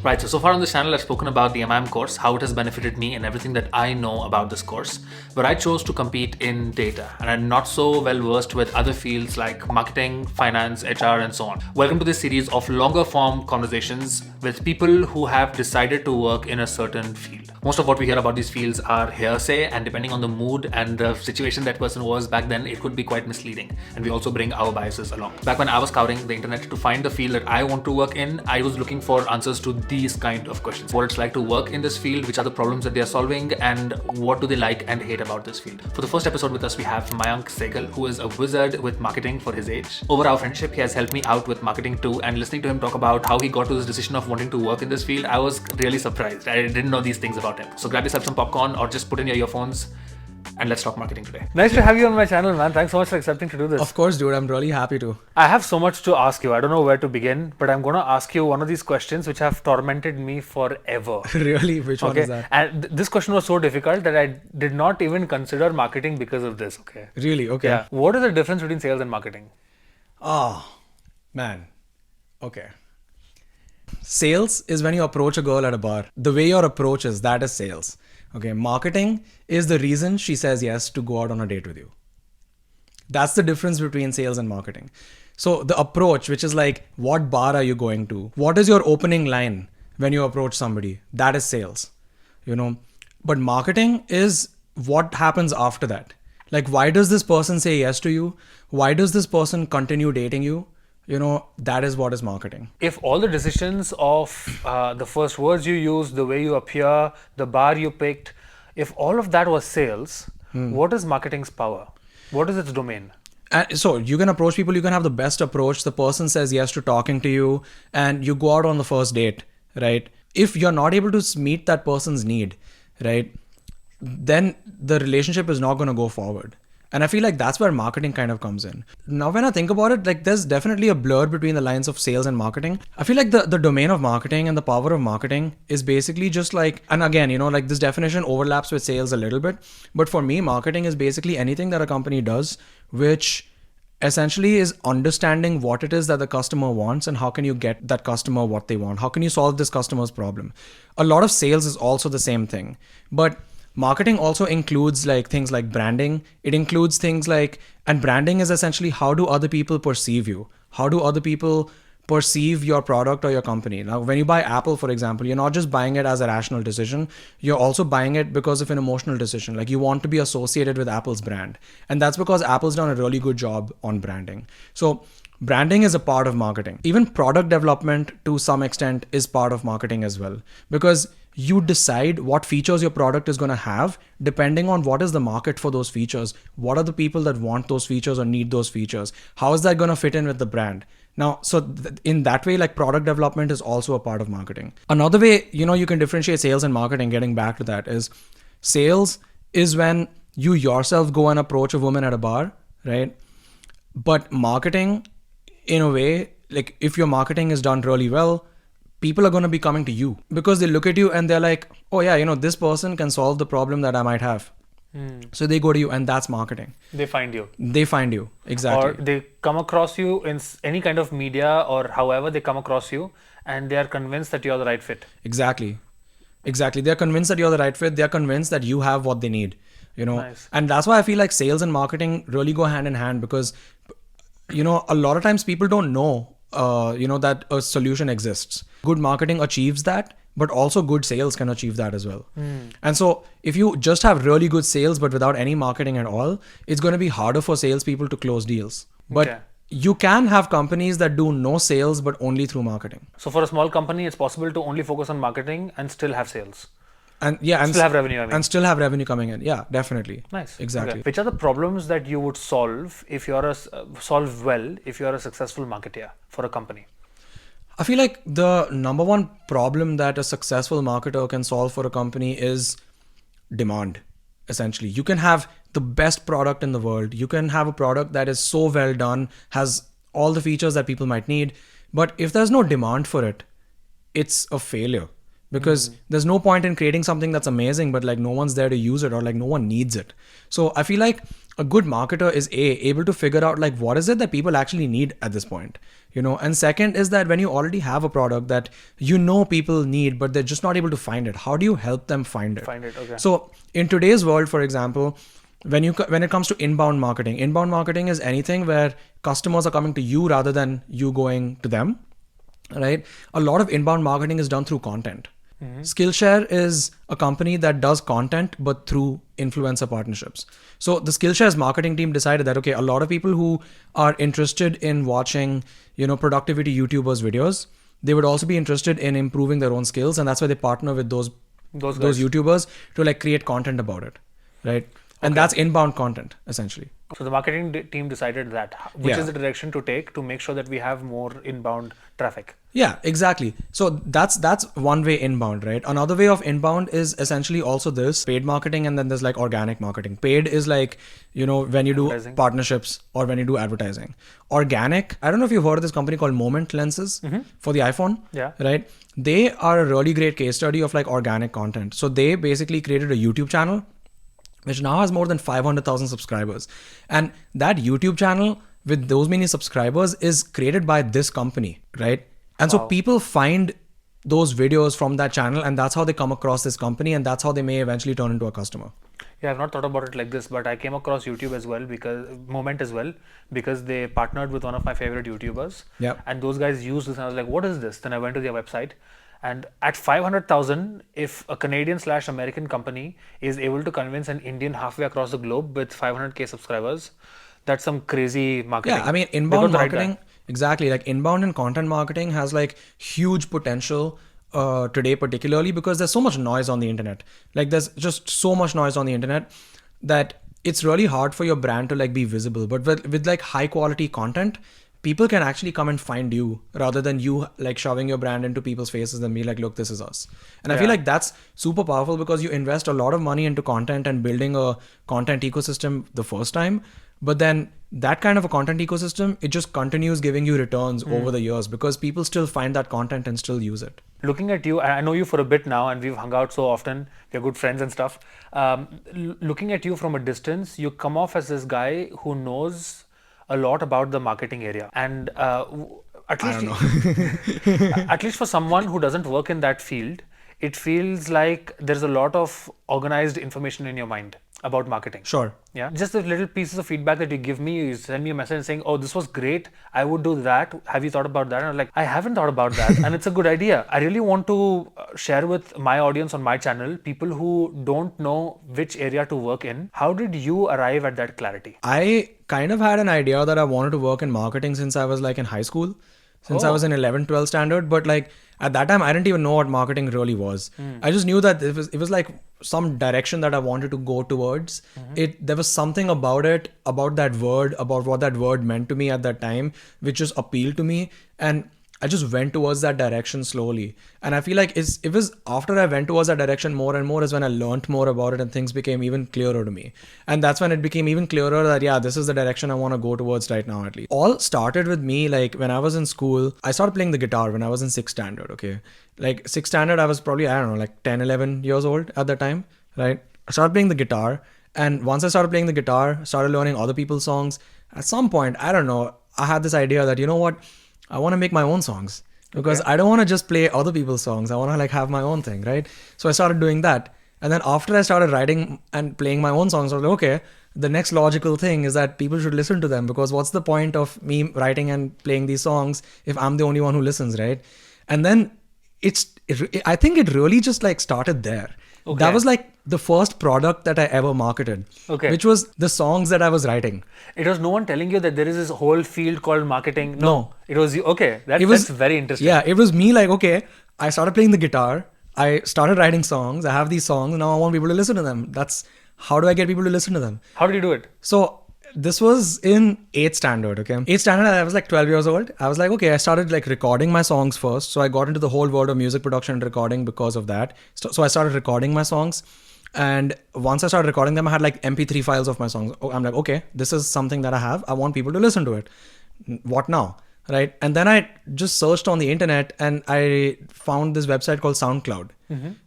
Right, so far on this channel I've spoken about the MIM course, how it has benefited me and everything that I know about this course. But I chose to compete in data and I'm not so well versed with other fields like marketing, finance, HR and so on. Welcome to this series of longer form conversations with people who have decided to work in a certain field. Most of what we hear about these fields are hearsay, and depending on the mood and the situation that person was back then, it could be quite misleading. And we also bring our biases along. Back when I was scouring the internet to find the field that I want to work in, I was looking for answers to these kind of questions. What it's like to work in this field, which are the problems that they are solving, and what do they like and hate about this field. For the first episode with us, we have Mayank Sehgal, who is a wizard with marketing for his age. Over our friendship, he has helped me out with marketing too, and listening to him talk about how he got to this decision of wanting to work in this field, I was really surprised. I didn't know these things about him. So grab yourself some popcorn or just put in your earphones and let's talk marketing today. Nice to have you on my channel, man. Thanks so much for accepting to do this. Of course, dude. I'm really happy to. I have so much to ask you. I don't know where to begin, but I'm going to ask you one of these questions which have tormented me forever. Really? Which one is that? And this question was so difficult that I did not even consider marketing because of this. Okay. Really? Okay. Yeah. What is the difference between sales and marketing? Oh, man. Okay. Sales is when you approach a girl at a bar. The way your approach is, that is sales. Okay. Marketing is the reason she says yes to go out on a date with you. That's the difference between sales and marketing. So the approach, which is like, what bar are you going to? What is your opening line when you approach somebody? That is sales, But marketing is what happens after that. Like, why does this person say yes to you? Why does this person continue dating you? That is what is marketing. If all the decisions of the first words you use, the way you appear, the bar you picked, if all of that was sales, what is marketing's power? What is its domain? So you can approach people, you can have the best approach. The person says yes to talking to you and you go out on the first date, right? If you're not able to meet that person's need, right, then the relationship is not going to go forward. And I feel like that's where marketing kind of comes in. Now, when I think about it, like there's definitely a blur between the lines of sales and marketing. I feel like the domain of marketing and the power of marketing is basically just like, and again, like this definition overlaps with sales a little bit. But for me, marketing is basically anything that a company does, which essentially is understanding what it is that the customer wants and how can you get that customer what they want. How can you solve this customer's problem? A lot of sales is also the same thing. But marketing also includes like things like branding. It includes things like, and branding is essentially how do other people perceive you? How do other people perceive your product or your company? Now, when you buy Apple, for example, you're not just buying it as a rational decision. You're also buying it because of an emotional decision. Like you want to be associated with Apple's brand. And that's because Apple's done a really good job on branding. So branding is a part of marketing. Even product development to some extent is part of marketing as well, because you decide what features your product is going to have depending on what is the market for those features. What are the people that want those features or need those features? How is that going to fit in with the brand? Now, so in that way, like product development is also a part of marketing. Another way, you can differentiate sales and marketing, getting back to that, is sales is when you yourself go and approach a woman at a bar, right? But marketing, in a way, like if your marketing is done really well, people are going to be coming to you because they look at you and they're like, oh yeah, this person can solve the problem that I might have. So they go to you, and that's marketing. They find you. Exactly. Or they come across you in any kind of media or however they come across you, and they are convinced that you're the right fit. Exactly. They're convinced that you're the right fit. They're convinced that you have what they need, Nice. And that's why I feel like sales and marketing really go hand in hand, because a lot of times people don't know that a solution exists. Good marketing achieves that, but also good sales can achieve that as well. And so if you just have really good sales but without any marketing at all, it's going to be harder for salespeople to close deals. But you can have companies that do no sales but only through marketing. So for a small company, it's possible to only focus on marketing and still have sales. And still have revenue. And still have revenue coming in. Yeah, definitely. Nice. Exactly. Okay. Which are the problems that you would solve if you're solve well if you're a successful marketer for a company? I feel like the number one problem that a successful marketer can solve for a company is demand. Essentially, you can have the best product in the world. You can have a product that is so well done, has all the features that people might need. But if there's no demand for it, it's a failure. Because there's no point in creating something that's amazing, but like no one's there to use it, or like no one needs it. So I feel like a good marketer is able to figure out like what is it that people actually need at this point, and second is that when you already have a product that people need but they're just not able to find it, how do you help them find it? Okay. So in today's world, for example, when it comes to inbound marketing is anything where customers are coming to you rather than you going to them, right? A lot of inbound marketing is done through content. Skillshare is a company that does content but through influencer partnerships. So the Skillshare's marketing team decided that, okay, a lot of people who are interested in watching, productivity YouTubers videos, they would also be interested in improving their own skills, and that's why they partner with those YouTubers to like create content about it, right? And that's inbound content essentially. So the marketing team decided that, which is the direction to take to make sure that we have more inbound traffic. Yeah, exactly. So that's one way inbound, right? Another way of inbound is essentially also this paid marketing, and then there's like organic marketing. Paid is like, when you do partnerships or when you do advertising. Organic, I don't know if you've heard of this company called Moment Lenses for the iPhone. Yeah. Right? They are a really great case study of like organic content. So they basically created a YouTube channel which now has more than 500,000 subscribers. And that YouTube channel with those many subscribers is created by this company, right? And so people find those videos from that channel, and that's how they come across this company, and that's how they may eventually turn into a customer. Yeah, I've not thought about it like this, but I came across YouTube as well because they partnered with one of my favorite YouTubers. Yep. And those guys used this, and I was like, what is this? Then I went to their website. And at 500,000, if a Canadian/American company is able to convince an Indian halfway across the globe with 500k subscribers, that's some crazy marketing. Yeah, I mean, inbound marketing, exactly. Like inbound and content marketing has like huge potential today, particularly because there's so much noise on the internet. Like there's just so much noise on the internet that it's really hard for your brand to like be visible. But with like high quality content, people can actually come and find you rather than you like shoving your brand into people's faces and be like, look, this is us. And I feel like that's super powerful because you invest a lot of money into content and building a content ecosystem the first time. But then that kind of a content ecosystem, it just continues giving you returns over the years because people still find that content and still use it. Looking at you, I know you for a bit now and we've hung out so often, we're good friends and stuff. Looking at you from a distance, you come off as this guy who knows a lot about the marketing area, and at least for someone who doesn't work in that field, it feels like there's a lot of organized information in your mind about marketing. Sure. Yeah. Just the little pieces of feedback that you give me, you send me a message saying, oh, this was great, I would do that. Have you thought about that? And I'm like, I haven't thought about that. And it's a good idea. I really want to share with my audience on my channel, people who don't know which area to work in. How did you arrive at that clarity? I kind of had an idea that I wanted to work in marketing since I was like in high school, since I was in 11, 12 standard. But like at that time, I didn't even know what marketing really was. I just knew that it was like some direction that I wanted to go towards. There was something about it, about that word, about what that word meant to me at that time, which just appealed to me. And I just went towards that direction slowly. And I feel like it was after I went towards that direction more and more is when I learned more about it and things became even clearer to me. And that's when it became even clearer that, yeah, this is the direction I want to go towards right now at least. All started with me, like when I was in school, I started playing the guitar when I was in 6th standard, okay? Like 6th standard, I was probably, I don't know, like 10, 11 years old at that time, right? I started playing the guitar. And once I started playing the guitar, started learning other people's songs. At some point, I don't know, I had this idea that, you know what? I want to make my own songs because I don't want to just play other people's songs. I want to like have my own thing, right? So I started doing that. And then after I started writing and playing my own songs, I was like, okay, the next logical thing is that people should listen to them because what's the point of me writing and playing these songs if I'm the only one who listens, right? And then I think it really just like started there. Okay. That was like the first product that I ever marketed, which was the songs that I was writing. It was no one telling you that there is this whole field called marketing? No. It was you. Okay. That's very interesting. Yeah, it was me like, okay, I started playing the guitar. I started writing songs. I have these songs. Now I want people to listen to them. How do I get people to listen to them? How did you do it? So this was in 8th standard, okay? 8th standard, I was like 12 years old. I was like, okay, I started like recording my songs first. So I got into the whole world of music production and recording because of that. So I started recording my songs. And once I started recording them, I had like MP3 files of my songs. I'm like, okay, this is something that I have. I want people to listen to it. What now? Right? And then I just searched on the internet and I found this website called SoundCloud.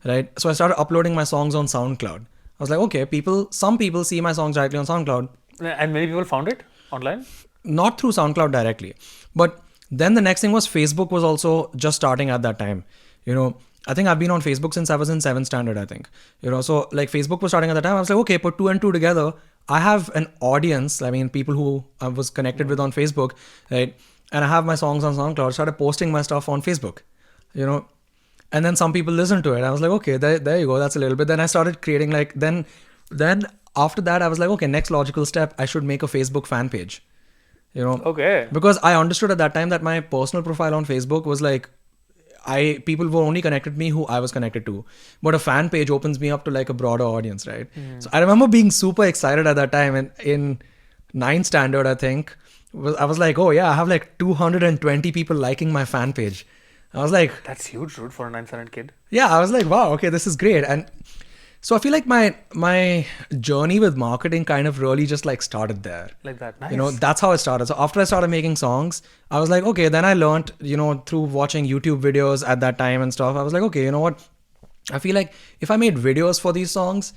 Right? So I started uploading my songs on SoundCloud. I was like, okay, some people see my songs directly on SoundCloud. And many people found it online? Not through SoundCloud directly. But then the next thing was Facebook was also just starting at that time. I think I've been on Facebook since I was in 7th standard, I think. So like Facebook was starting at the time. I was like, okay, put two and two together. I have an audience. I mean, people who I was connected with on Facebook, right? And I have my songs on SoundCloud. Started posting my stuff on Facebook, and then some people listened to it. I was like, okay, there you go. That's a little bit. Then I started creating then after that, I was like, okay, next logical step, I should make a Facebook fan page. Okay. Because I understood at that time that my personal profile on Facebook was like, people were only connected to me who I was connected to, but a fan page opens me up to like a broader audience, right? So I remember being super excited at that time, and in 9th standard, I think, I was like, oh yeah, I have like 220 people liking my fan page. I was like, that's huge, dude, for a 9th standard kid. Yeah, I was like, wow, okay, this is great. And so I feel like my journey with marketing kind of really just like started there. Like that, nice. That's how it started. So after I started making songs, I was like, okay, then I learned, through watching YouTube videos at that time and stuff. I was like, okay, you know what? I feel like if I made videos for these songs,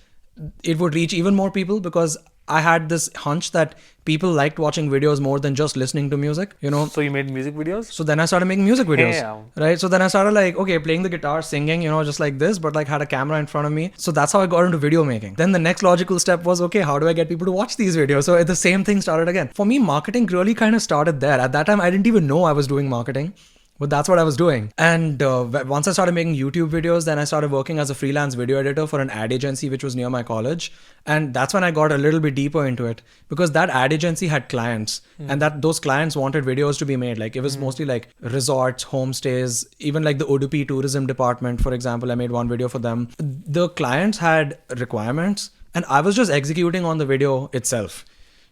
it would reach even more people, because I had this hunch that people liked watching videos more than just listening to music, So you made music videos? So then I started making music videos, Damn. right? So then I started like, okay, playing the guitar, singing, just like this, but like had a camera in front of me. So that's how I got into video making. Then the next logical step was, okay, how do I get people to watch these videos? So the same thing started again. For me, marketing really kind of started there. At that time, I didn't even know I was doing marketing. But that's what I was doing. And once I started making YouTube videos, then I started working as a freelance video editor for an ad agency, which was near my college. And that's when I got a little bit deeper into it, because that ad agency had clients and that those clients wanted videos to be made. Like it was mostly like resorts, homestays, even like the Udupi tourism department, for example. I made one video for them. The clients had requirements and I was just executing on the video itself.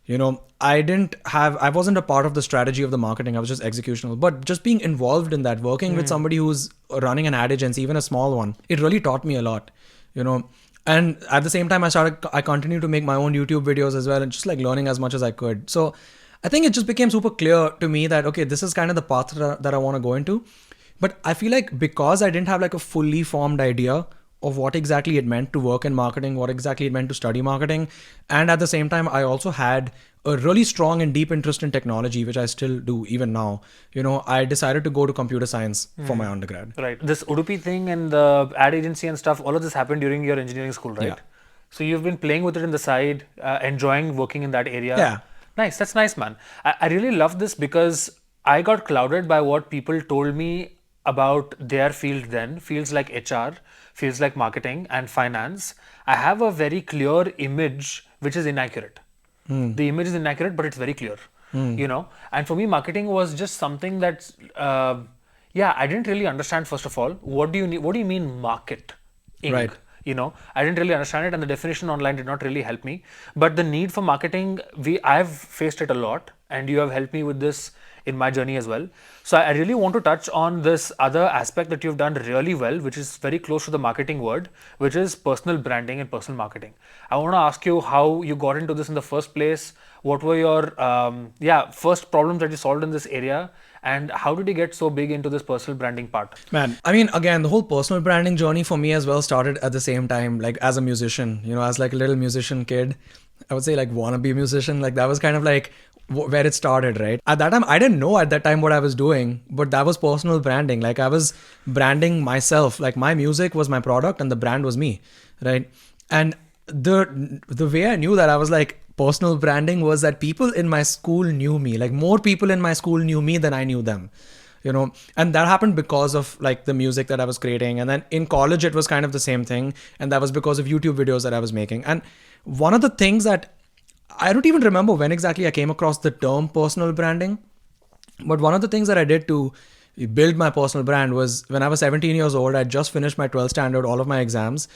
I wasn't a part of the strategy of the marketing. I was just executional, but just being involved in that, working with somebody who's running an ad agency, even a small one, it really taught me a lot, and at the same time, I continued to make my own YouTube videos as well, and just like learning as much as I could. So I think it just became super clear to me that, okay, this is kind of the path that I want to go into. But I feel like because I didn't have like a fully formed idea of what exactly it meant to work in marketing, what exactly it meant to study marketing. And at the same time, I also had a really strong and deep interest in technology, which I still do even now. I decided to go to computer science for my undergrad. Right. This Udupi thing and the ad agency and stuff, all of this happened during your engineering school, right? Yeah. So you've been playing with it in the side, enjoying working in that area. Yeah. Nice. That's nice, man. I really love this because I got clouded by what people told me about their field then, fields like HR, fields like marketing and finance. I have a very clear image which is inaccurate. The image is inaccurate, but it's very clear, and for me, marketing was just something that's, I didn't really understand, first of all, what do you mean market? Right. I didn't really understand it, and the definition online did not really help me. But the need for marketing, I've faced it a lot, and you have helped me with this in my journey as well. So I really want to touch on this other aspect that you've done really well, which is very close to the marketing word, which is personal branding and personal marketing. I want to ask you how you got into this in the first place. What were your first problems that you solved in this area? And how did you get so big into this personal branding part? Man, I mean, again, the whole personal branding journey for me as well started at the same time, like as a musician, as like a little musician kid. I would say like wannabe musician. Like that was kind of like where it started, right? At that time, I didn't know at that time what I was doing, but that was personal branding. Like I was branding myself. Like my music was my product and the brand was me, right? And the way I knew that, I was like, personal branding was that people in my school knew me. Like more people in my school knew me than I knew them, and that happened because of like the music that I was creating. And then in college, it was kind of the same thing. And that was because of YouTube videos that I was making. And one of the things that I don't even remember when exactly I came across the term personal branding, but one of the things that I did to build my personal brand was when I was 17 years old, I just finished my 12th standard, all of my exams.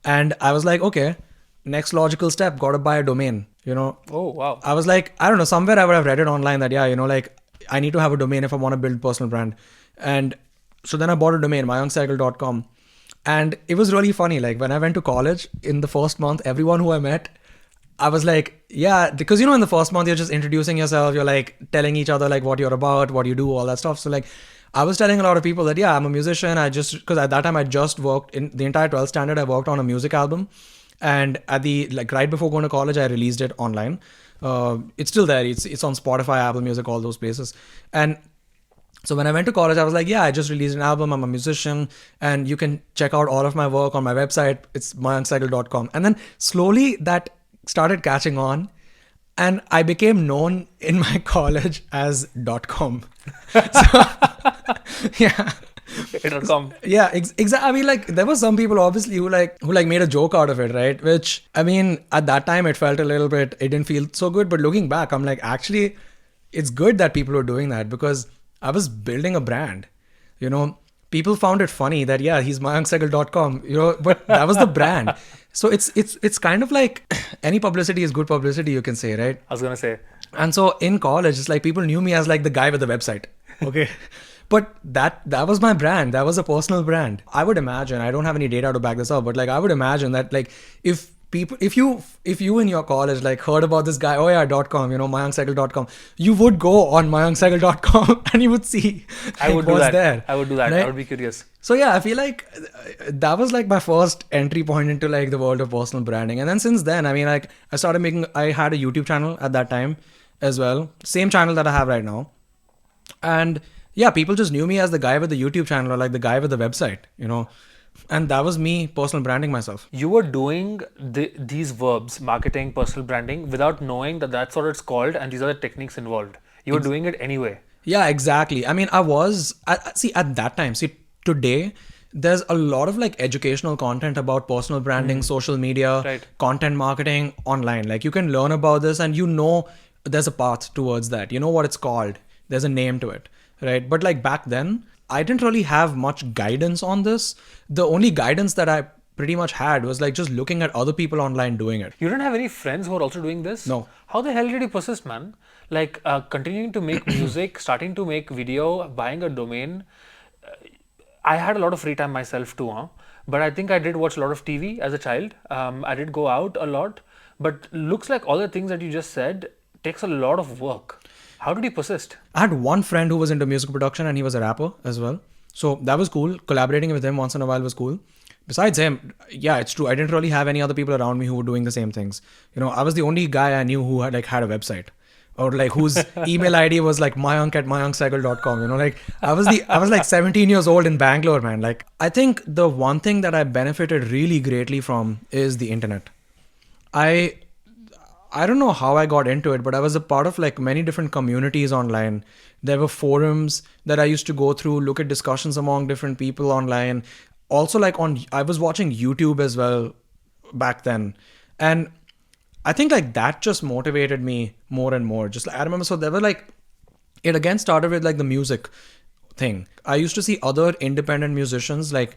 And I was like, okay, next logical step, got to buy a domain, Oh, wow. I was like, I don't know, somewhere I would have read it online that, like I need to have a domain if I want to build personal brand. And so then I bought a domain, mayanksehgal.com. And it was really funny. Like when I went to college in the first month, everyone who I met, I was like, yeah, because in the first month, you're just introducing yourself. You're like telling each other like what you're about, what you do, all that stuff. So like I was telling a lot of people that, I'm a musician. Because at that time I just worked in the entire 12th standard. I worked on a music album. And at right before going to college, I released it online. It's still there. It's on Spotify, Apple Music, all those places. And so when I went to college, I was like, yeah, I just released an album. I'm a musician, and you can check out all of my work on my website. It's mayanksehgal.com. And then slowly that started catching on, and I became known in my college as .com. So, yeah. .com. Yeah, exactly. I mean, like, there were some people obviously who made a joke out of it, right? Which, I mean, at that time it felt a little bit, it didn't feel so good. But looking back, I'm like, actually, it's good that people were doing that, because I was building a brand. You know, people found it funny that, yeah, he's mayanksehgal.com, you know, but that was the brand. So it's kind of like any publicity is good publicity, you can say, right? I was going to say. And so in college, it's like people knew me as like the guy with the website. Okay. But that was my brand. That was a personal brand. I would imagine, I don't have any data to back this up, but like I would imagine that like if you in your college like heard about this guy, oh yeah, .com, you know, mayanksehgal.com, you would go on mayanksehgal.com and you would see I would do what's that. there. I would do that. Right? I would be curious. So yeah, I feel like that was like my first entry point into like the world of personal branding. And then since then, I mean, like I had a YouTube channel at that time as well. Same channel that I have right now. And yeah, people just knew me as the guy with the YouTube channel, or like the guy with the website, you know. And that was me personal branding myself. You were doing these verbs, marketing, personal branding, without knowing that that's what it's called and these are the techniques involved. You were doing it anyway. Yeah, exactly. I mean, at that time, today, there's a lot of like educational content about personal branding, social media, Right. content marketing online. Like you can learn about this, and you know there's a path towards that. You know what it's called. There's a name to it, right? But like back then, I didn't really have much guidance on this. The only guidance that I pretty much had was like just looking at other people online doing it. You didn't have any friends who are also doing this? No. How the hell did you persist, man? Like continuing to make music, starting to make video, buying a domain. I had a lot of free time myself too, huh? But I think I did watch a lot of TV as a child. I did go out a lot. But looks like all the things that you just said takes a lot of work. How did you persist? I had one friend who was into music production, and he was a rapper as well. So that was cool. Collaborating with him once in a while was cool. Besides him, yeah, it's true. I didn't really have any other people around me who were doing the same things. You know, I was the only guy I knew who had a website, or like whose email ID was like mayank@mayanksehgal.com. You know, like I was like 17 years old in Bangalore, man. Like I think the one thing that I benefited really greatly from is the internet. I don't know how I got into it, but I was a part of like many different communities online. There were forums that I used to go through, look at discussions among different people online. Also, like I was watching YouTube as well back then. And I think like that just motivated me more and more. Just like, I remember, so there were like, it again started with like the music thing. I used to see other independent musicians, like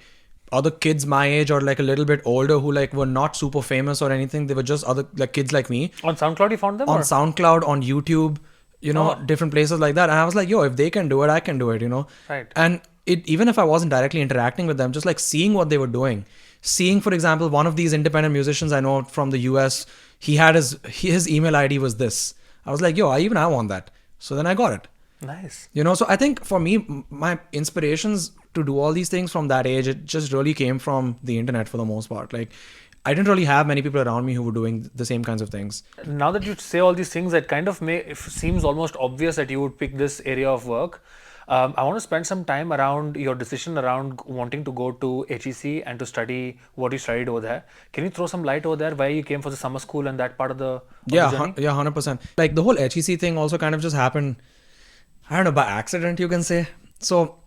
other kids my age or like a little bit older, who like were not super famous or anything. They were just other like kids like me. On SoundCloud you found them? On or? SoundCloud, on YouTube, you know, different places like that. And I was like, yo, if they can do it, I can do it, you know. Right. And even if I wasn't directly interacting with them, just like seeing what they were doing. Seeing, for example, one of these independent musicians I know from the US, he had his email ID was this. I was like, yo, I want that. So then I got it. Nice. You know, so I think for me, my inspirations to do all these things from that age, it just really came from the internet for the most part. Like, I didn't really have many people around me who were doing the same kinds of things. Now that you say all these things, it kind of seems almost obvious that you would pick this area of work. I want to spend some time around your decision around wanting to go to HEC and to study what you studied over there. Can you throw some light over there, why you came for the summer school and that part of the journey? Yeah, 100%. Like the whole HEC thing also kind of just happened, I don't know, by accident, you can say. So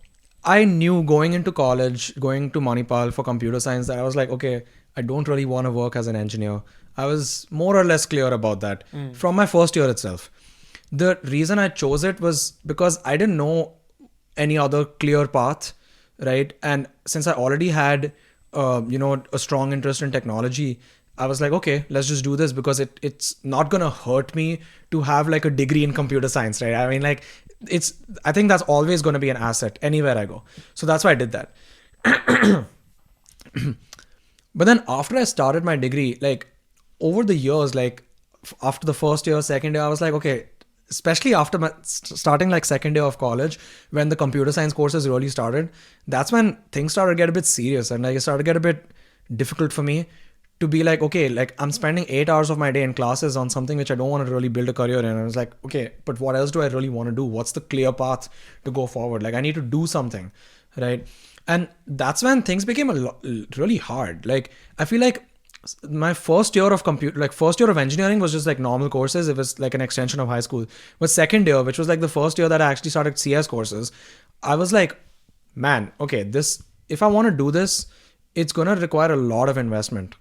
I knew going into college, going to Manipal for computer science, that I was like, okay, I don't really want to work as an engineer. I was more or less clear about that from my first year itself. The reason I chose it was because I didn't know any other clear path, right? And since I already had, a strong interest in technology, I was like, okay, let's just do this, because it's not going to hurt me to have like a degree in computer science, right? I mean, like, I think that's always going to be an asset anywhere I go. So that's why I did that. But then after I started my degree, like over the years, like after the first year, second year, I was like, okay, especially after starting like second year of college, when the computer science courses really started, that's when things started to get a bit serious, and like it started to get a bit difficult for me to be like, okay, like I'm spending 8 hours of my day in classes on something which I don't want to really build a career in. And I was like, okay, but what else do I really want to do? What's the clear path to go forward? Like I need to do something, right? And that's when things became really hard. Like I feel like my first year of first year of engineering was just like normal courses. It was like an extension of high school. But second year, which was like the first year that I actually started CS courses, I was like, man, okay, if I want to do this, it's going to require a lot of investment.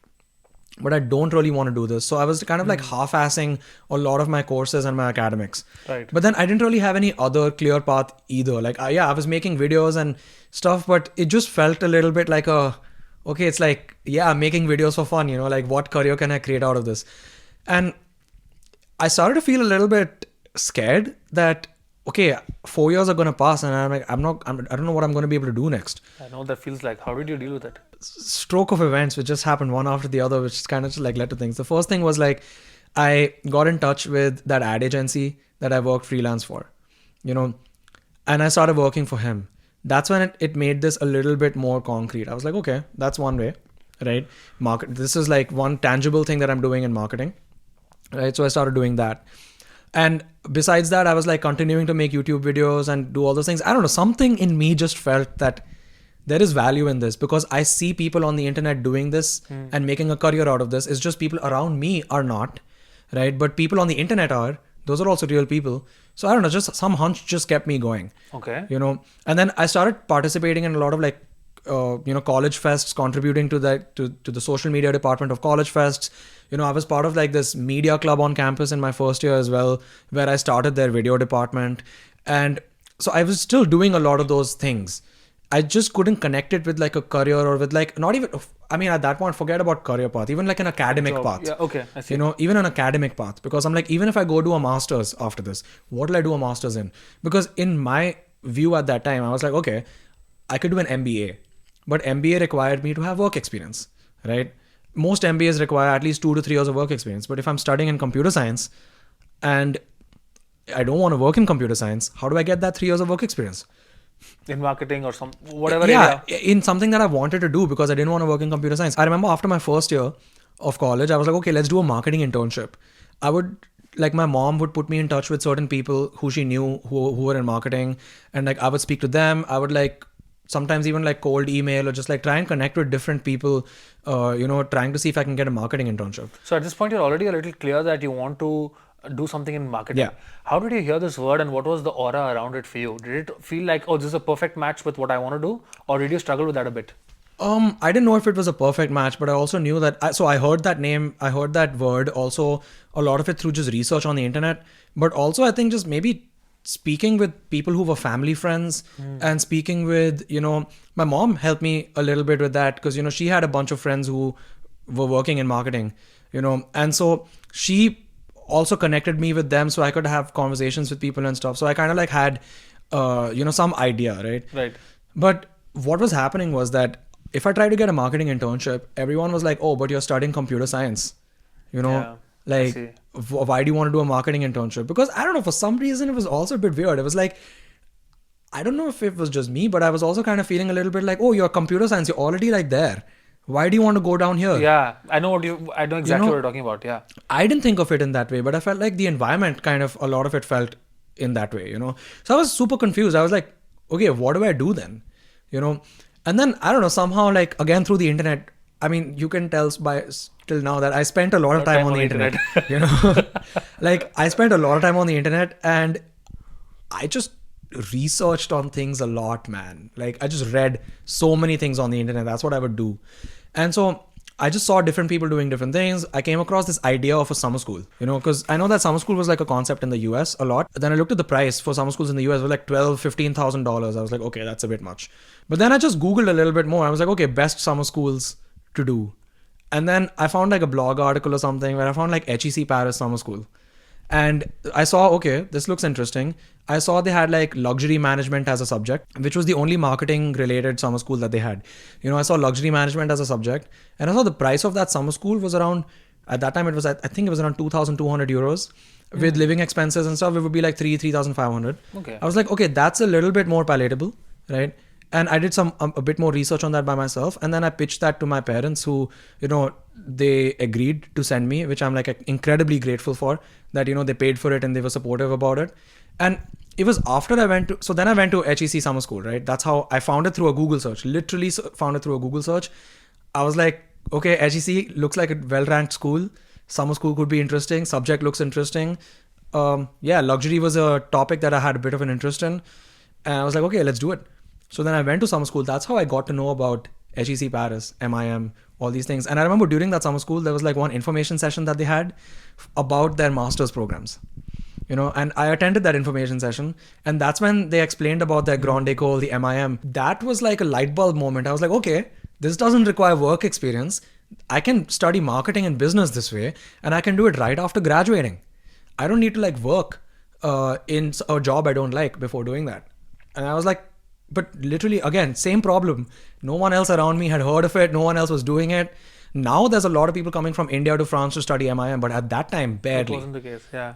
But I don't really want to do this. So I was kind of like half-assing a lot of my courses and my academics. Right. But then I didn't really have any other clear path either. Like, I was making videos and stuff, but it just felt a little bit like okay, it's like, yeah, I'm making videos for fun, like what career can I create out of this? And I started to feel a little bit scared that, okay, 4 years are going to pass and I'm like, I don't know what I'm going to be able to do next. I know what that feels like. How did you deal with it? Stroke of events which just happened one after the other, which kind of just like led to things. The first thing was like I got in touch with that ad agency that I worked freelance for, and I started working for him. That's when it made this a little bit more concrete. I was like, okay, that's one way, right? This is like one tangible thing that I'm doing in marketing, right? So I started doing that. And besides that, I was like continuing to make YouTube videos and do all those things. I don't know, something in me just felt that there is value in this because I see people on the internet doing this and making a career out of this. It's just people around me are not, right? But people on the internet are. Those are also real people. So I don't know, just some hunch just kept me going. Okay. And then I started participating in a lot of like, college fests, contributing to the social media department of college fests. I was part of like this media club on campus in my first year as well, where I started their video department. And so I was still doing a lot of those things. I just couldn't connect it with like a career or with like, not even, I mean, at that point, forget about career path, even like an academic path. Yeah, okay, I see. Even an academic path, because I'm like, even if I go do a master's after this, what will I do a master's in? Because in my view at that time, I was like, okay, I could do an MBA, but MBA required me to have work experience, right? Most MBAs require at least 2 to 3 years of work experience. But if I'm studying in computer science and I don't want to work in computer science, how do I get that 3 years of work experience? In marketing or whatever area. area. In something that I wanted to do because I didn't want to work in computer science. I remember after my first year of college, I was like, okay, let's do a marketing internship. My mom would put me in touch with certain people who she knew who were in marketing, and like I would speak to them. I would like sometimes even like cold email or just like try and connect with different people, trying to see if I can get a marketing internship. So at this point, you're already a little clear that you want to do something in marketing. Yeah. How did you hear this word and what was the aura around it for you? Did it feel like, oh, this is a perfect match with what I want to do? Or did you struggle with that a bit? I didn't know if it was a perfect match, but I also knew that. I heard that name, I heard that word also, a lot of it through just research on the internet. But also I think just maybe speaking with people who were family friends and speaking with, my mom helped me a little bit with that because, she had a bunch of friends who were working in marketing, and so she also connected me with them so I could have conversations with people and stuff. So I kind of like had, some idea, right? Right. But what was happening was that if I tried to get a marketing internship, everyone was like, oh, but you're studying computer science, Yeah, like, why do you want to do a marketing internship? Because I don't know, for some reason, it was also a bit weird. It was like, I don't know if it was just me, but I was also kind of feeling a little bit like, oh, you're computer science, you're already like there. Why do you want to go down here? Yeah, I know exactly what you're talking about. Yeah. I didn't think of it in that way, but I felt like the environment kind of, a lot of it felt in that way, So I was super confused. I was like, okay, what do I do then? And then, I don't know, somehow like, again, through the internet, I mean, you can tell till now that I spent a lot of time on the internet, like I spent a lot of time on the internet and I just researched on things a lot, man. Like I just read so many things on the internet. That's what I would do. And so I just saw different people doing different things. I came across this idea of a summer school, because I know that summer school was like a concept in the US a lot. Then I looked at the price for summer schools in the US. It was like $12,000-$15,000. I was like, okay, that's a bit much. But then I just Googled a little bit more. I was like, okay, best summer schools to do. And then I found like a blog article or something where I found like HEC Paris summer school. And I saw, okay, this looks interesting. I saw they had like luxury management as a subject, which was the only marketing related summer school that they had. I saw luxury management as a subject and I saw the price of that summer school was around, at that time it was, I think it was around 2,200 euros with living expenses and stuff. It would be like 3,500. Okay. I was like, okay, that's a little bit more palatable, right? And I did a bit more research on that by myself, and then I pitched that to my parents, who, they agreed to send me, which I'm like incredibly grateful for. That they paid for it and they were supportive about it. And it was after I went to HEC summer school, right? That's how I found it, through a Google search. Literally found it through a Google search. I was like, okay, HEC looks like a well-ranked school. Summer school could be interesting. Subject looks interesting. Luxury was a topic that I had a bit of an interest in. And I was like, okay, let's do it. So then I went to summer school. That's how I got to know about HEC Paris, MIM, all these things. And I remember during that summer school, there was like one information session that they had about their master's programs. And I attended that information session, and that's when they explained about their Grande École, the MIM. That was like a light bulb moment. I was like, okay, this doesn't require work experience. I can study marketing and business this way, and I can do it right after graduating. I don't need to like work in a job I don't like before doing that. And I was like, but literally, again, same problem. No one else around me had heard of it. No one else was doing it. Now there's a lot of people coming from India to France to study MIM, but at that time, barely. That wasn't the case, yeah.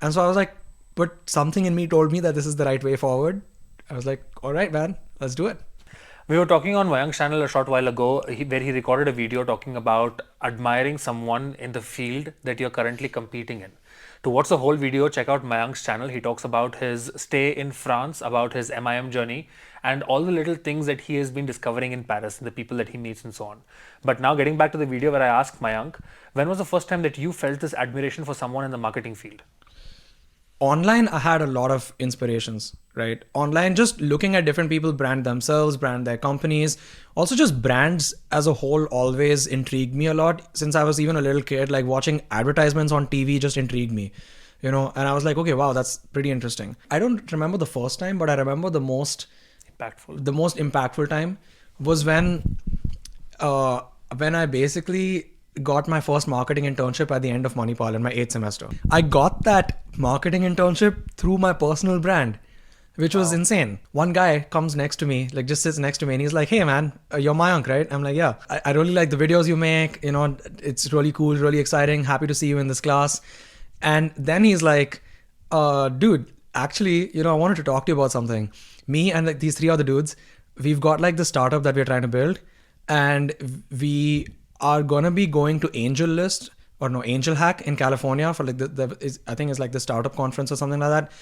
And so I was like, but something in me told me that this is the right way forward. I was like, all right, man, let's do it. We were talking on Mayank's channel a short while ago where he recorded a video talking about admiring someone in the field that you're currently competing in. To watch the whole video, check out Mayank's channel. He talks about his stay in France, about his MIM journey, and all the little things that he has been discovering in Paris and the people that he meets and so on. But now getting back to the video where I asked Mayank, when was the first time that you felt this admiration for someone in the marketing field? Online, I had a lot of inspirations, right? Online, just looking at different people brand themselves, brand their companies. Also, just brands as a whole always intrigued me a lot. Since I was even a little kid, like watching advertisements on TV just intrigued me, and I was like, okay, wow, that's pretty interesting. I don't remember the first time, but I remember the most impactful time was when I basically got my first marketing internship at the end of Manipal in my 8th semester. I got that marketing internship through my personal brand, which was insane. One guy comes next to me, like just sits next to me, and he's like, hey man, you're Mayank, right? I'm like, yeah. I really like the videos you make. It's really cool, really exciting. Happy to see you in this class. And then he's like, dude, actually, I wanted to talk to you about something. Me and like these 3 other dudes, we've got like the startup that we're trying to build, and we are gonna be going to Angel Hack in California for like I think it's like the startup conference or something like that.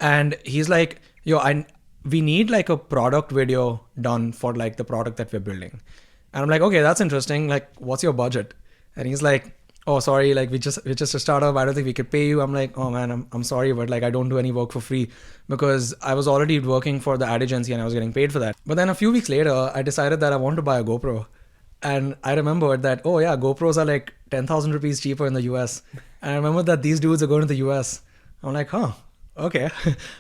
And he's like, we need like a product video done for like the product that we're building. And I'm like, okay, that's interesting. Like, what's your budget? And he's like, oh, sorry, like we're just a startup. I don't think we could pay you. I'm like, oh man, I'm sorry, but like I don't do any work for free, because I was already working for the ad agency and I was getting paid for that. But then a few weeks later, I decided that I wanted to buy a GoPro. And I remembered that, oh yeah, GoPros are like 10,000 rupees cheaper in the US. And I remember that these dudes are going to the US. I'm like, huh, okay.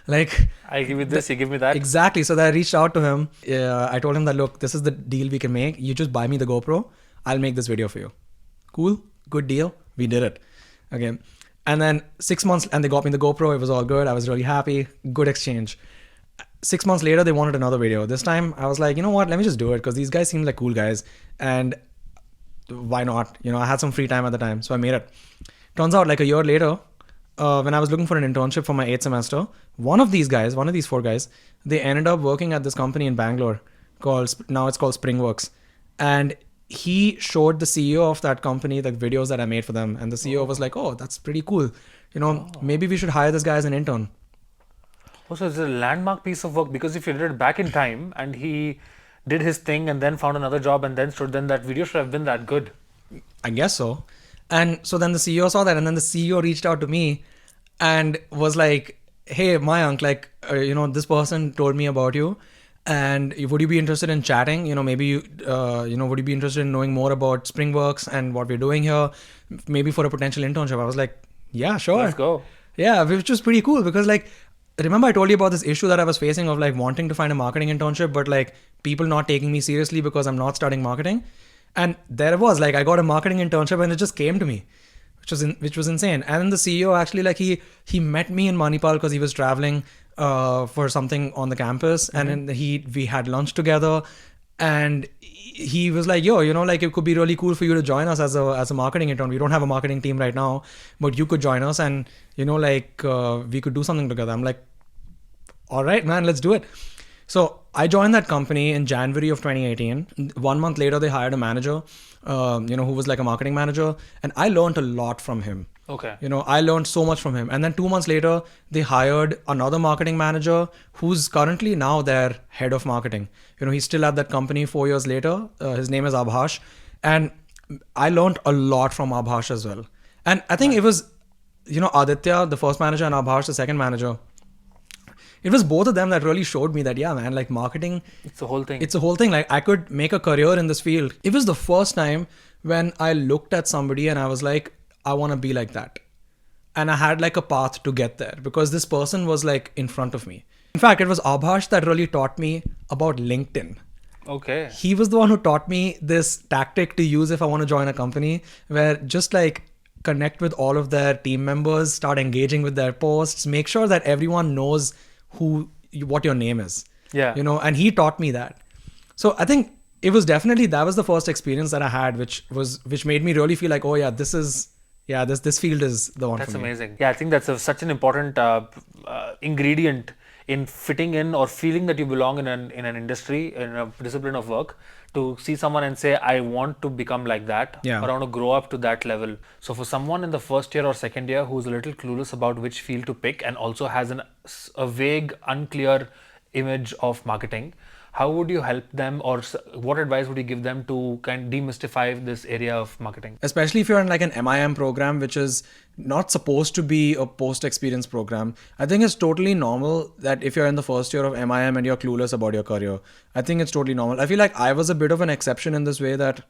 Like, I give you this, you give me that. Exactly. So then I reached out to him. I told him that, look, this is the deal we can make. You just buy me the GoPro. I'll make this video for you. Cool. Good deal. We did it. Okay. And then 6 months, and they got me the GoPro. It was all good. I was really happy. Good exchange. 6 months later, they wanted another video. This time I was like, you know what, let me just do it, because these guys seem like cool guys, and why not? I had some free time at the time, so I made it. Turns out like a year later, when I was looking for an internship for my 8th semester, one of these 4 guys, they ended up working at this company in Bangalore now it's called Springworks. And he showed the CEO of that company the videos that I made for them. And the CEO was like, oh, that's pretty cool. Maybe we should hire this guy as an intern. Also, it's a landmark piece of work, because if you did it back in time and he did his thing and then found another job and then that video should have been that good. I guess so. And so then the CEO saw that, and then the CEO reached out to me and was like, hey, Mayank, like, this person told me about you, and would you be interested in chatting? Would you be interested in knowing more about Springworks and what we're doing here, maybe for a potential internship? I was like, yeah, sure. Let's go. Yeah, which was pretty cool, because like, remember I told you about this issue that I was facing of like wanting to find a marketing internship, but like people not taking me seriously because I'm not studying marketing. And there it was, like I got a marketing internship and it just came to me, which was insane. And then the CEO actually, like he met me in Manipal because he was traveling for something on the campus, and then we had lunch together, and he was like, yo, like it could be really cool for you to join us as a marketing intern. We don't have a marketing team right now, but you could join us, and we could do something together. I'm like, all right, man, let's do it. So I joined that company in January of 2018. 1 month later, they hired a manager, who was like a marketing manager, and I learned a lot from him. Okay. I learned so much from him. And then 2 months later, they hired another marketing manager who's currently now their head of marketing. He's still at that company 4 years later. His name is Abhash. And I learned a lot from Abhash as well. And I think it was, Aditya, the first manager, and Abhash, the second manager. It was both of them that really showed me that, yeah, man, like marketing. It's the whole thing. It's a whole thing. Like I could make a career in this field. It was the first time when I looked at somebody and I was like, I want to be like that. And I had like a path to get there because this person was like in front of me. In fact, it was Abhash that really taught me about LinkedIn. Okay. He was the one who taught me this tactic to use if I want to join a company, where just like connect with all of their team members, start engaging with their posts, make sure that everyone knows what your name is. Yeah. And he taught me that. So I think it was definitely, that was the first experience that I had, which made me really feel like, oh yeah, this field is the one That's for me. amazing. Yeah, I think that's such an important ingredient in fitting in or feeling that you belong in an industry, in a discipline of work, to see someone and say, I want to become like that, Yeah. or I want to grow up to that level. So for someone in the first year or second year who's a little clueless about which field to pick and also has a vague, unclear image of marketing, how would you help them, or what advice would you give them to kind of demystify this area of marketing? Especially if you're in like an MIM program, which is not supposed to be a post-experience program. I think it's totally normal that if you're in the first year of MIM and you're clueless about your career, I think it's totally normal. I feel like I was a bit of an exception in this way that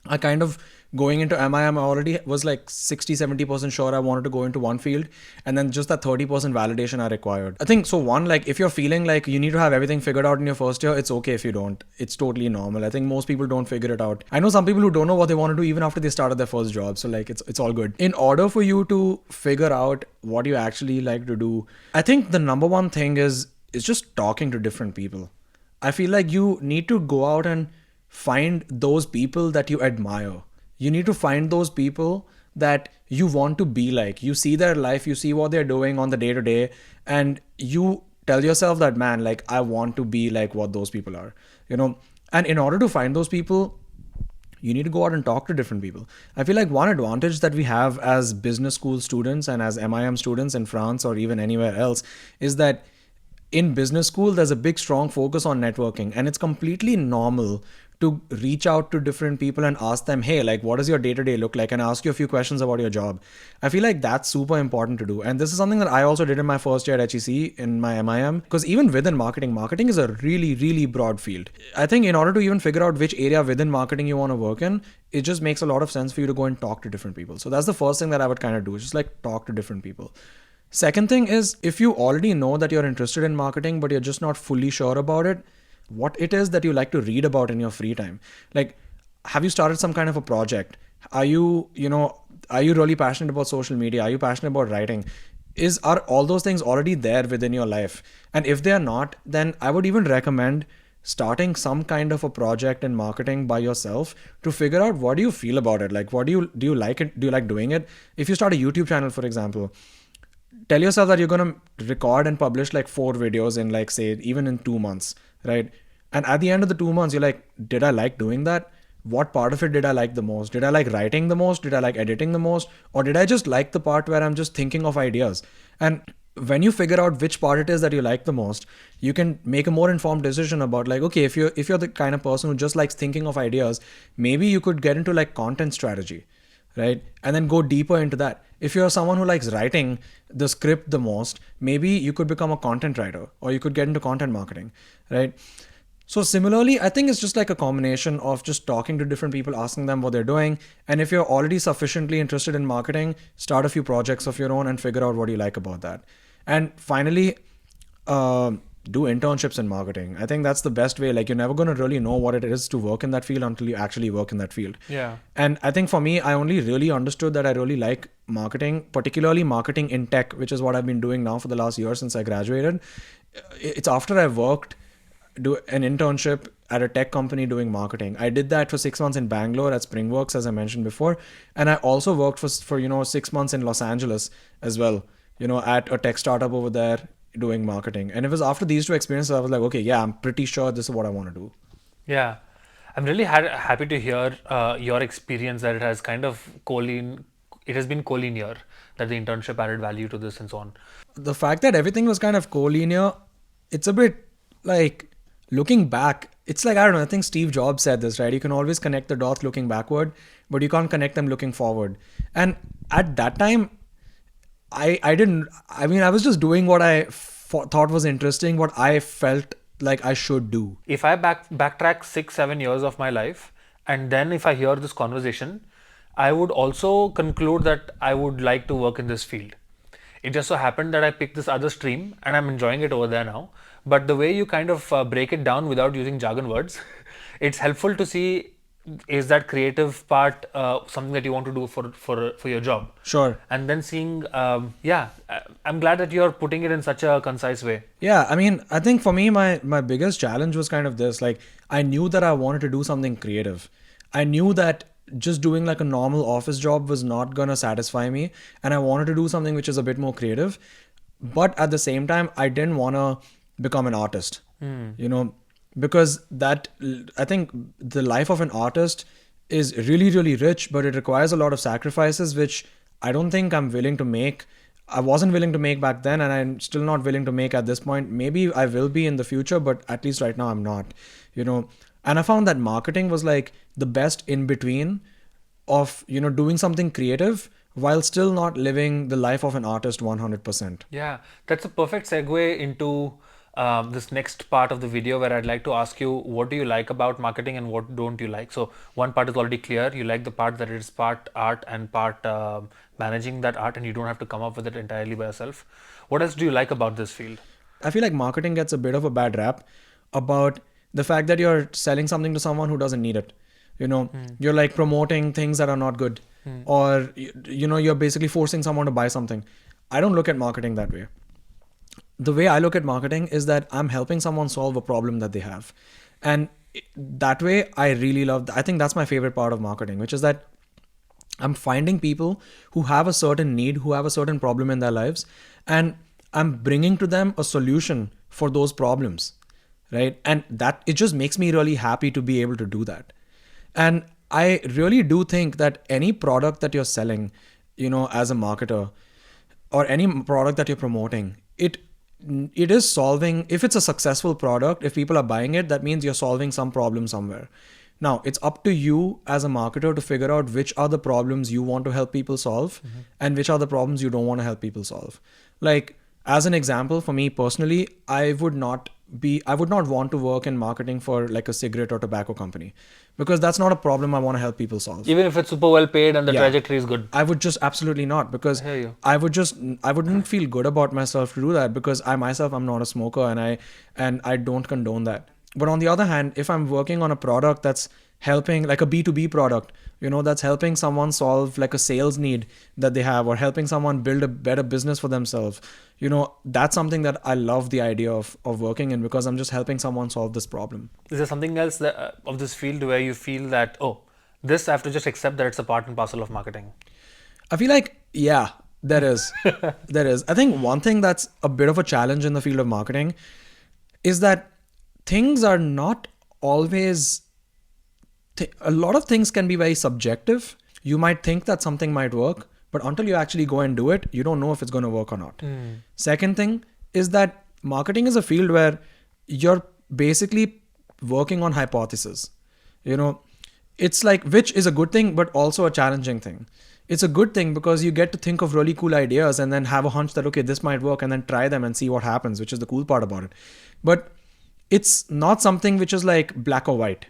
I kind of, going into MIM, I already was like 60-70% sure I wanted to go into one field, and then just that 30% validation I required. I think so. One, like if you're feeling like you need to have everything figured out in your first year, it's okay if you don't. It's totally normal. I think most people don't figure it out. I know some people who don't know what they want to do even after they started their first job. So like it's all good. In order for you to figure out what you actually like to do, I think the number one thing is just talking to different people. I feel like you need to go out and find those people that you admire. You need to find those people that you want to be like. You see their life, you see what they're doing on the day to day, and you tell yourself that, man, like I want to be like what those people are, And in order to find those people, you need to go out and talk to different people. I feel like one advantage that we have as business school students and as MIM students in France or even anywhere else is that in business school, there's a big, strong focus on networking, and it's completely normal to reach out to different people and ask them, hey, like, what does your day-to-day look like? And ask you a few questions about your job. I feel like that's super important to do. And this is something that I also did in my first year at HEC in my MIM, because even within marketing is a really, really broad field. I think in order to even figure out which area within marketing you want to work in, it just makes a lot of sense for you to go and talk to different people. So that's the first thing that I would kind of do, is just like talk to different people. Second thing is, if you already know that you're interested in marketing, but you're just not fully sure about it, what it is that you like to read about in your free time. Like, have you started some kind of a project? Are you really passionate about social media? Are you passionate about writing? Are all those things already there within your life? And if they are not, then I would even recommend starting some kind of a project in marketing by yourself to figure out, what do you feel about it? Like, do you like it? Do you like doing it? If you start a YouTube channel, for example, tell yourself that you're going to record and publish like 4 videos in, like, say, even in 2 months, right? And at the end of the 2 months, you're like, did I like doing that? What part of it did I like the most? Did I like writing the most? Did I like editing the most? Or did I just like the part where I'm just thinking of ideas? And when you figure out which part it is that you like the most, you can make a more informed decision about, like, okay, if you're the kind of person who just likes thinking of ideas, maybe you could get into like content strategy, right? And then go deeper into that. If you're someone who likes writing the script the most, maybe you could become a content writer, or you could get into content marketing, right? So similarly, I think it's just like a combination of just talking to different people, asking them what they're doing. And if you're already sufficiently interested in marketing, start a few projects of your own and figure out what you like about that. And finally, do internships in marketing. I think that's the best way. Like, you're never going to really know what it is to work in that field until you actually work in that field. Yeah. And I think for me, I only really understood that I really like marketing, particularly marketing in tech, which is what I've been doing now for the last year since I graduated. It's after I do an internship at a tech company doing marketing. I did that for 6 months in Bangalore at Springworks, as I mentioned before. And I also worked for 6 months in Los Angeles as well, at a tech startup over there doing marketing. And it was after these two experiences, I was like, okay, yeah, I'm pretty sure this is what I want to do. Yeah, I'm really happy to hear your experience that it has kind of it has been collinear, that the internship added value to this and so on. The fact that everything was kind of collinear, it's a bit like looking back. It's like, I don't know, I think Steve Jobs said this, right? You can always connect the dots looking backward, but you can't connect them looking forward. And at that time, I was just doing what I thought was interesting, what I felt like I should do. If I backtrack 6-7 years of my life, and then if I hear this conversation, I would also conclude that I would like to work in this field. It just so happened that I picked this other stream and I'm enjoying it over there now. But the way you kind of break it down without using jargon words, it's helpful to see, is that creative part something that you want to do for your job? Sure. And then seeing, I'm glad that you're putting it in such a concise way. Yeah, I mean, I think for me, my biggest challenge was kind of this. Like, I knew that I wanted to do something creative. I knew that just doing like a normal office job was not going to satisfy me. And I wanted to do something which is a bit more creative. But at the same time, I didn't want to become an artist, because I think the life of an artist is really, really rich, but it requires a lot of sacrifices, which I don't think I'm willing to make. I wasn't willing to make back then, and I'm still not willing to make at this point. Maybe I will be in the future, but at least right now I'm not, And I found that marketing was like the best in between of, doing something creative while still not living the life of an artist 100%. Yeah, that's a perfect segue into this next part of the video, where I'd like to ask you, what do you like about marketing and what don't you like? So one part is already clear. You like the part that it is part art and part managing that art, and you don't have to come up with it entirely by yourself. What else do you like about this field? I feel like marketing gets a bit of a bad rap about the fact that you're selling something to someone who doesn't need it. You're like promoting things that are not good, or you're basically forcing someone to buy something. I don't look at marketing that way. The way I look at marketing is that I'm helping someone solve a problem that they have. And that way I really I think that's my favorite part of marketing, which is that I'm finding people who have a certain need, who have a certain problem in their lives, and I'm bringing to them a solution for those problems, right? And that it just makes me really happy to be able to do that. And I really do think that any product that you're selling, as a marketer, or any product that you're promoting, it is solving, if it's a successful product, if people are buying it, that means you're solving some problem somewhere. Now, it's up to you as a marketer to figure out which are the problems you want to help people solve, and which are the problems you don't want to help people solve. Like, as an example, for me personally, I would not want to work in marketing for like a cigarette or tobacco company, because that's not a problem I want to help people solve. Even if it's super well paid and the trajectory is good. I would just absolutely not, because I wouldn't feel good about myself to do that, because I myself, I'm not a smoker, and I don't condone that. But on the other hand, if I'm working on a product that's helping, like a B2B product, that's helping someone solve like a sales need that they have, or helping someone build a better business for themselves, that's something that I love the idea of working in, because I'm just helping someone solve this problem. Is there something else of this field where you feel that, this I have to just accept that it's a part and parcel of marketing? I feel like, yeah, there is. There is. I think one thing that's a bit of a challenge in the field of marketing is that things are not always... a lot of things can be very subjective. You might think that something might work, but until you actually go and do it, you don't know if it's going to work or not. Second thing is that marketing is a field where you're basically working on hypotheses. It's like, which is a good thing, but also a challenging thing. It's a good thing because you get to think of really cool ideas and then have a hunch that, okay, this might work, and then try them and see what happens, which is the cool part about it. But it's not something which is like black or white.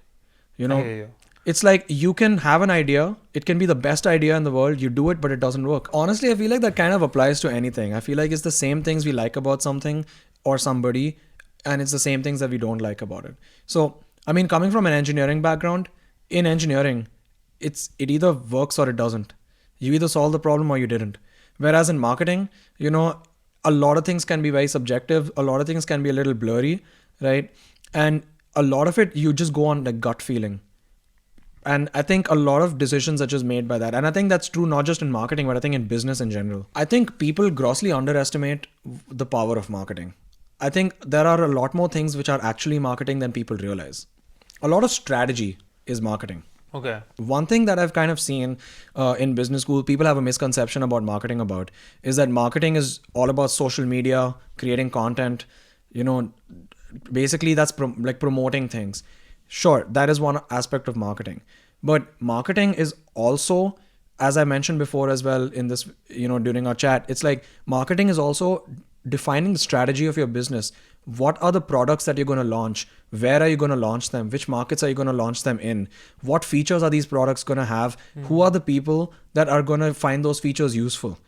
It's like you can have an idea, it can be the best idea in the world, you do it, but it doesn't work. Honestly, I feel like that kind of applies to anything. I feel like it's the same things we like about something or somebody, and it's the same things that we don't like about it. So, I mean, coming from an engineering background, in engineering, it either works or it doesn't. You either solve the problem or you didn't. Whereas in marketing, a lot of things can be very subjective, a lot of things can be a little blurry, right? And a lot of it, you just go on like gut feeling. And I think a lot of decisions are just made by that. And I think that's true not just in marketing, but I think in business in general. I think people grossly underestimate the power of marketing. I think there are a lot more things which are actually marketing than people realize. A lot of strategy is marketing. Okay. One thing that I've kind of seen in business school, people have a misconception about marketing about, is that marketing is all about social media, creating content, basically that's like promoting things. Sure, that is one aspect of marketing. But marketing is also, as I mentioned before as well in this, during our chat, it's like marketing is also defining the strategy of your business. What are the products that you're going to launch? Where are you going to launch them? Which markets are you going to launch them in? What features are these products going to have? Who are the people that are going to find those features useful?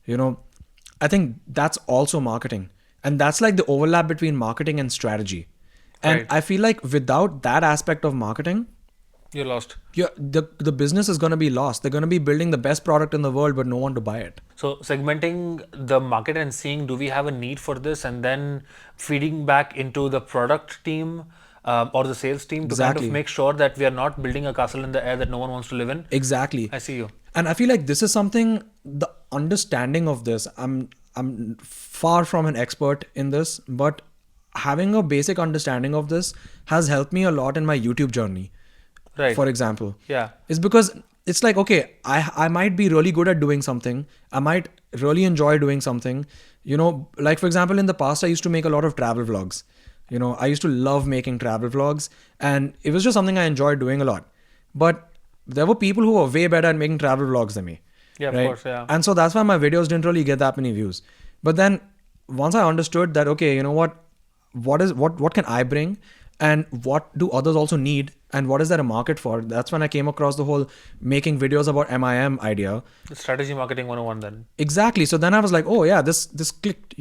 I think that's also marketing. And that's like the overlap between marketing and strategy. And Right. I feel like without that aspect of marketing, You're lost. the business is going to be lost. They're going to be building the best product in the world, but no one to buy it. So segmenting the market and seeing, do we have a need for this, and then feeding back into the product team or the sales team to kind Exactly. of make sure that we are not building a castle in the air that no one wants to live in. Exactly. I see you. And I feel like this is something, the understanding of this, I'm far from an expert in this, but having a basic understanding of this has helped me a lot in my YouTube journey. Right. For example. Yeah. It's because it's like, okay, I might be really good at doing something. I might really enjoy doing something. Like for example, in the past, I used to make a lot of travel vlogs. I used to love making travel vlogs, and it was just something I enjoyed doing a lot. But there were people who were way better at making travel vlogs than me. Yeah, of right? course, yeah. And so that's why my videos didn't really get that many views. But then once I understood that, okay, you know what can I bring, and what do others also need, and what is there a market for? That's when I came across the whole making videos about MIM idea. Strategy marketing 101 then. Exactly. So then I was like, oh yeah, this clicked,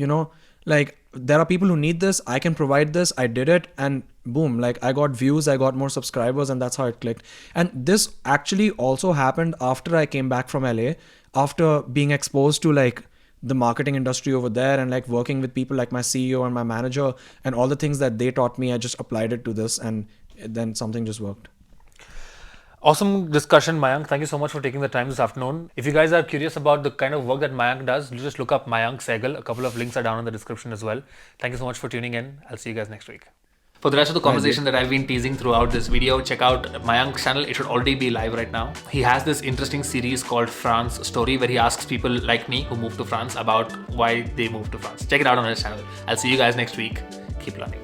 like there are people who need this. I can provide this. I did it, and boom, like I got views, I got more subscribers, and that's how it clicked. And this actually also happened after I came back from LA, after being exposed to like the marketing industry over there, and like working with people like my CEO and my manager, and all the things that they taught me, I just applied it to this, and then something just worked. Awesome discussion, Mayank. Thank you so much for taking the time this afternoon. If you guys are curious about the kind of work that Mayank does, just look up Mayank Sehgal. A couple of links are down in the description as well. Thank you so much for tuning in. I'll see you guys next week. For the rest of the conversation that I've been teasing throughout this video, check out Mayank's channel. It should already be live right now. He has this interesting series called France Story, where he asks people like me who moved to France about why they moved to France. Check it out on his channel. I'll see you guys next week. Keep learning.